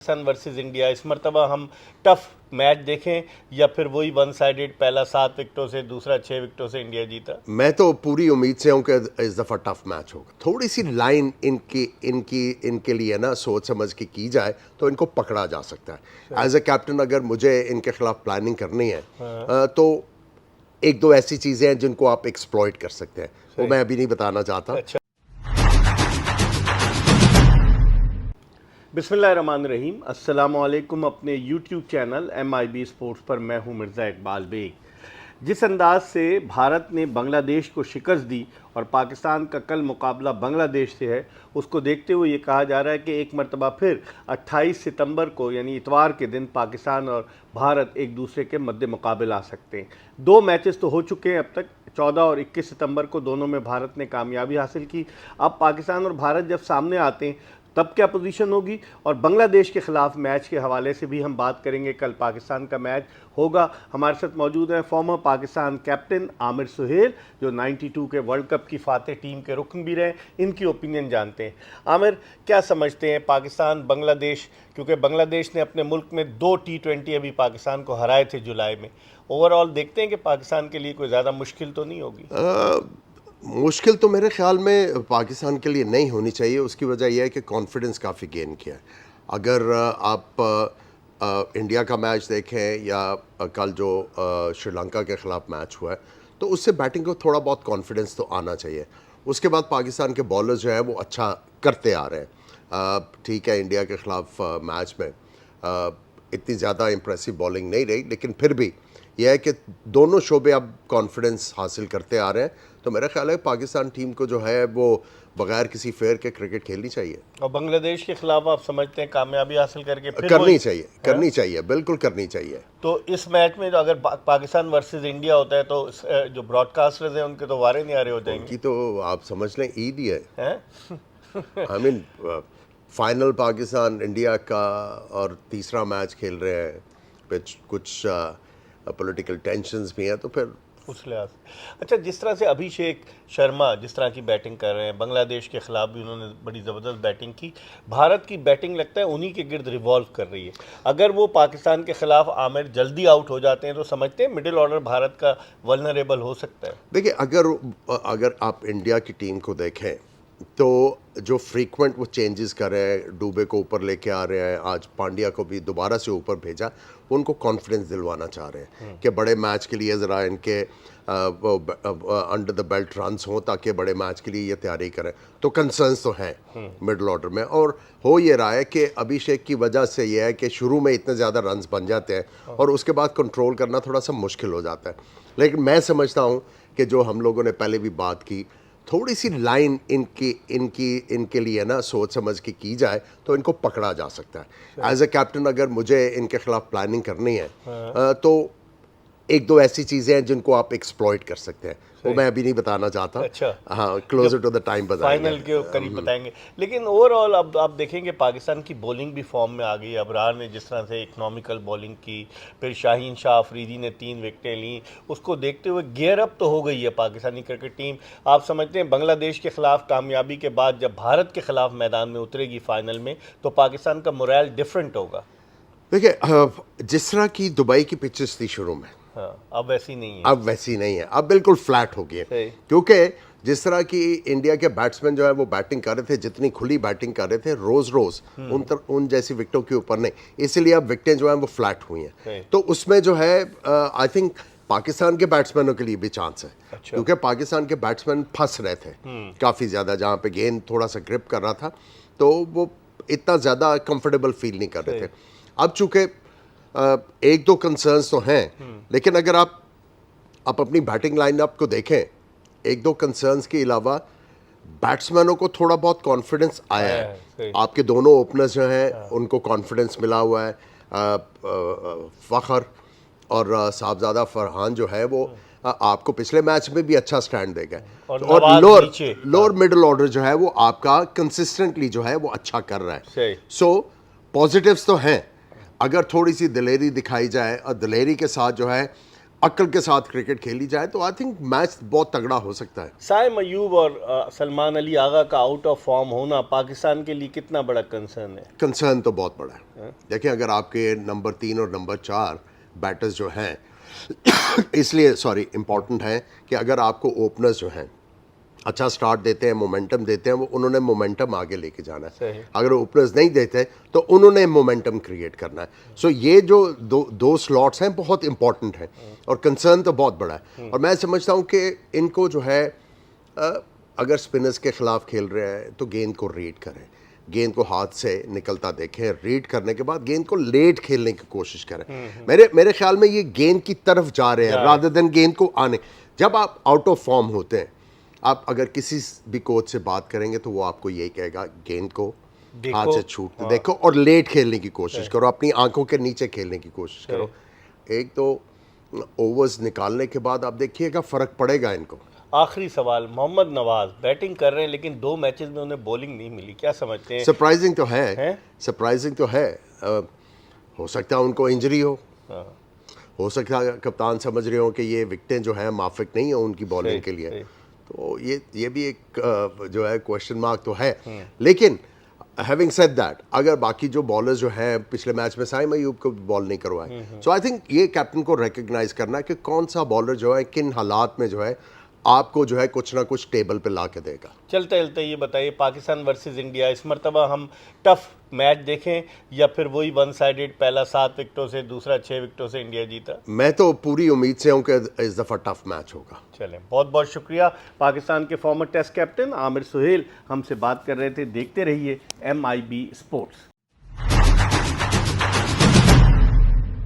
Pakistan versus India, इस मरतबा हम टफ मैच देखें या फिर वही वन साइडेड, पहला 7 विकेटों से दूसरा 6 विकेटों से इंडिया जीता? मैं तो पूरी उम्मीद से हूं कि इस दफ़ा टफ मैच होगा। थोड़ी सी लाइन इनके लिए ना सोच समझ के की जाए तो इनको पकड़ा जा सकता है। एज ए कैप्टन अगर मुझे इनके खिलाफ प्लानिंग करनी है तो एक दो ऐसी चीज़ें हैं जिनको आप एक्सप्लॉइट कर सकते हैं, वो मैं अभी नहीं बताना चाहता। अच्छा, बिस्मिल्लाहिर्रहमानिर्रहीम, अस्सलामुअलैकुम। अपने यूट्यूब चैनल MIB स्पोर्ट्स पर मैं हूं मिर्ज़ा इकबाल बेग। जिस अंदाज से भारत ने बांग्लादेश को शिकस्त दी और पाकिस्तान का कल मुकाबला बांग्लादेश से है, उसको देखते हुए ये कहा जा रहा है कि एक मरतबा फिर 28 सितंबर को यानी इतवार के दिन पाकिस्तान और भारत एक दूसरे के मद्दे मुकाबले आ सकते हैं। 2 मैचेस तो हो चुके हैं अब तक, 14 और 21 सितंबर को दोनों में भारत ने कामयाबी हासिल की। अब पाकिस्तान और भारत जब सामने आते हैं तब क्या पोजीशन होगी, और बांग्लादेश के खिलाफ मैच के हवाले से भी हम बात करेंगे। कल पाकिस्तान का मैच होगा। हमारे साथ मौजूद हैं फॉर्मर पाकिस्तान कैप्टन आमिर सुहेल, जो 92 के वर्ल्ड कप की फातेह टीम के रुकन भी रहे। इनकी ओपिनियन जानते हैं। आमिर, क्या समझते हैं पाकिस्तान बांग्लादेश, क्योंकि बांग्लादेश ने अपने मुल्क में 2 T20 अभी पाकिस्तान को हराए थे जुलाई में। ओवरऑल देखते हैं कि पाकिस्तान के लिए कोई ज़्यादा मुश्किल तो नहीं होगी? मुश्किल तो मेरे ख्याल में पाकिस्तान के लिए नहीं होनी चाहिए। उसकी वजह यह है कि कॉन्फिडेंस काफ़ी गेन किया है। अगर आप इंडिया का मैच देखें या कल जो श्रीलंका के ख़िलाफ़ मैच हुआ है, तो उससे बैटिंग को थोड़ा बहुत कॉन्फिडेंस तो आना चाहिए। उसके बाद पाकिस्तान के बॉलर्स जो है वो अच्छा करते आ रहे हैं। ठीक है, इंडिया के ख़िलाफ़ मैच में इतनी ज़्यादा इम्प्रेसिव बॉलिंग नहीं रही, लेकिन फिर भी यह है कि दोनों शोबे अब कॉन्फिडेंस हासिल करते आ रहे हैं। तो मेरा ख्याल है पाकिस्तान टीम को जो है वो बगैर किसी फेयर के क्रिकेट खेलनी चाहिए। और बांग्लादेश के खिलाफ आप समझते हैं कामयाबी हासिल करके फिर करनी चाहिए, बिल्कुल करनी चाहिए। तो इस मैच में जो अगर पाकिस्तान वर्सेस इंडिया होता है तो जो ब्रॉडकास्टर्स हैं उनके तो वारे नहीं आ रहे हो जाएंगे। उनकी तो आप समझ लें ईद ही है। I mean final Pakistan India का और तीसरा मैच खेल रहे हैं, कुछ पॉलिटिकल टेंशन्स भी हैं, तो फिर उस लिहाज। अच्छा, जिस तरह से अभिषेक शर्मा जिस तरह की बैटिंग कर रहे हैं, बांग्लादेश के खिलाफ भी उन्होंने बड़ी ज़बरदस्त बैटिंग की। भारत की बैटिंग लगता है उन्हीं के गिर्द रिवॉल्व कर रही है। अगर वो पाकिस्तान के खिलाफ आमिर जल्दी आउट हो जाते हैं तो समझते हैं मिडिल ऑर्डर भारत का वल्नरेबल हो सकता है। देखिए, अगर आप इंडिया की टीम को देखें तो जो फ्रीक्वेंट वो चेंजेस कर रहे हैं, डूबे को ऊपर लेके आ रहे हैं, आज पांड्या को भी दोबारा से ऊपर भेजा, उनको कॉन्फिडेंस दिलवाना चाह रहे हैं कि बड़े मैच के लिए ज़रा इनके अंडर द बेल्ट रन्स हों ताकि बड़े मैच के लिए ये तैयारी करें। तो कंसर्न्स तो हैं मिडल ऑर्डर में, और हो ये रहा है कि अभिषेक की वजह से ये है कि शुरू में इतने ज़्यादा रन्स बन जाते हैं और उसके बाद कंट्रोल करना थोड़ा सा मुश्किल हो जाता है। लेकिन मैं समझता हूँ कि जो हम लोगों ने पहले भी बात की, थोड़ी सी लाइन इनके लिए ना सोच समझ के की जाए तो इनको पकड़ा जा सकता है। एज ए कैप्टन अगर मुझे इनके खिलाफ प्लानिंग करनी है तो एक दो ऐसी चीज़ें हैं जिनको आप एक्सप्लॉइट कर सकते हैं, वो मैं अभी नहीं बताना चाहता। अच्छा, हाँ, क्लोजर टू द टाइम बताएंगे, फाइनल के करीब बताएंगे। लेकिन ओवरऑल अब आप देखेंगे पाकिस्तान की बॉलिंग भी फॉर्म में आ गई। अबरार ने जिस तरह से इकोनॉमिकल बॉलिंग की, फिर शाहीन शाह अफरीदी ने 3 विकेटें ली, उसको देखते हुए गियर अप तो हो गई है पाकिस्तानी क्रिकेट टीम। आप समझते हैं बांग्लादेश के खिलाफ कामयाबी के बाद जब भारत के खिलाफ मैदान में उतरेगी फाइनल में तो पाकिस्तान का मोरल डिफरेंट होगा? देखिए, जिस तरह की दुबई की पिचेस थी शुरू में, हाँ, अब वैसी नहीं है। अब वैसी नहीं है, अब बिल्कुल फ्लैट हो गई है। क्योंकि जिस तरह की इंडिया के बैट्समैन जो है वो बैटिंग कर रहे थे, जितनी खुली बैटिंग कर रहे थे, रोज उन जैसी विकेटों के ऊपर नहीं, इसलिए अब विकेटें जो है वो फ्लैट हुई हैं। तो उसमें जो है आई थिंक पाकिस्तान के बैट्समैनों के लिए भी चांस है। अच्छा। क्योंकि पाकिस्तान के बैट्समैन फंस रहे थे काफ़ी ज़्यादा, जहाँ पे गेंद थोड़ा सा ग्रिप कर रहा था तो वो इतना ज़्यादा कंफर्टेबल फील नहीं कर रहे थे। अब चूँकि एक दो कंसर्न्स तो हैं, लेकिन अगर आप अपनी बैटिंग लाइनअप को देखें, एक दो कंसर्न्स के अलावा बैट्समैनों को थोड़ा बहुत कॉन्फिडेंस आया है। आपके दोनों ओपनर्स जो हैं उनको कॉन्फिडेंस मिला हुआ है। फ़खर और साहबजादा फरहान जो है वो आपको पिछले मैच में भी अच्छा स्टैंड देगा, और लोअर मिडिल ऑर्डर जो है वो आपका कंसिस्टेंटली जो है वो अच्छा कर रहा है। सो पॉजिटिव्स तो हैं। अगर थोड़ी सी दिलेरी दिखाई जाए और दिलेरी के साथ जो है अक्ल के साथ क्रिकेट खेली जाए तो आई थिंक मैच बहुत तगड़ा हो सकता है। साइम अयूब और सलमान अली आगा का आउट ऑफ फॉर्म होना पाकिस्तान के लिए कितना बड़ा कंसर्न है? कंसर्न तो बहुत बड़ा है। देखिए, अगर आपके नंबर 3 और नंबर 4 बैटर्स जो हैं इसलिए इम्पॉर्टेंट है कि अगर आपको ओपनर्स जो हैं अच्छा स्टार्ट देते हैं, मोमेंटम देते हैं, वो उन्होंने मोमेंटम आगे लेके जाना है। अगर ओपनर्स नहीं देते तो उन्होंने मोमेंटम क्रिएट करना है। सो ये जो दो स्लॉट्स हैं बहुत इंपॉर्टेंट हैं और कंसर्न तो बहुत बड़ा है। और मैं समझता हूँ कि इनको जो है अगर स्पिनर्स के खिलाफ खेल रहे हैं तो गेंद को रीड करें, गेंद को हाथ से निकलता देखें, रीड करने के बाद गेंद को लेट खेलने की कोशिश करें। मेरे ख्याल में ये गेंद की तरफ जा रहे हैं रादर देन गेंद को आने। जब आप आउट ऑफ फॉर्म होते हैं, आप अगर किसी भी कोच से बात करेंगे तो वो आपको यही कहेगा गेंद को हाथ से छूटते देखो और लेट खेलने की कोशिश करो, अपनी आंखों के नीचे खेलने की कोशिश करो। एक तो ओवर्स निकालने के बाद आप देखिएगा फर्क पड़ेगा इनको। आखिरी सवाल, मोहम्मद नवाज बैटिंग कर रहे हैं लेकिन 2 मैचेस में उन्हें बॉलिंग नहीं मिली, क्या समझते हैं? सरप्राइजिंग तो है, सरप्राइजिंग तो है। हो सकता है उनको इंजरी हो सकता है कप्तान समझ रहे हो कि ये विकेटें जो है माफिक नहीं है उनकी बॉलिंग के लिए। तो ये भी एक जो है क्वेश्चन मार्क तो है। लेकिन हैविंग सेड दैट, अगर बाकी जो बॉलर्स जो हैं पिछले मैच में साइम अयूब को बॉल नहीं करवाए, सो आई थिंक ये कैप्टन को रिकग्नाइज करना है कि कौन सा बॉलर जो है किन हालात में जो है आपको जो है कुछ ना कुछ टेबल पे ला के देगा। चलते चलते ये बताइए, पाकिस्तान वर्सेस इंडिया, इस मरतबा हम टफ मैच देखें या फिर वही वन साइडेड, पहला 7 विकेटों से दूसरा 6 विकेटों से इंडिया जीता? मैं तो पूरी उम्मीद से हूं कि इस दफ़ा टफ मैच होगा। चलें, बहुत बहुत शुक्रिया। पाकिस्तान के former test captain Aamir Sohail हमसे बात कर रहे थे। देखते रहिए MIB स्पोर्ट्स।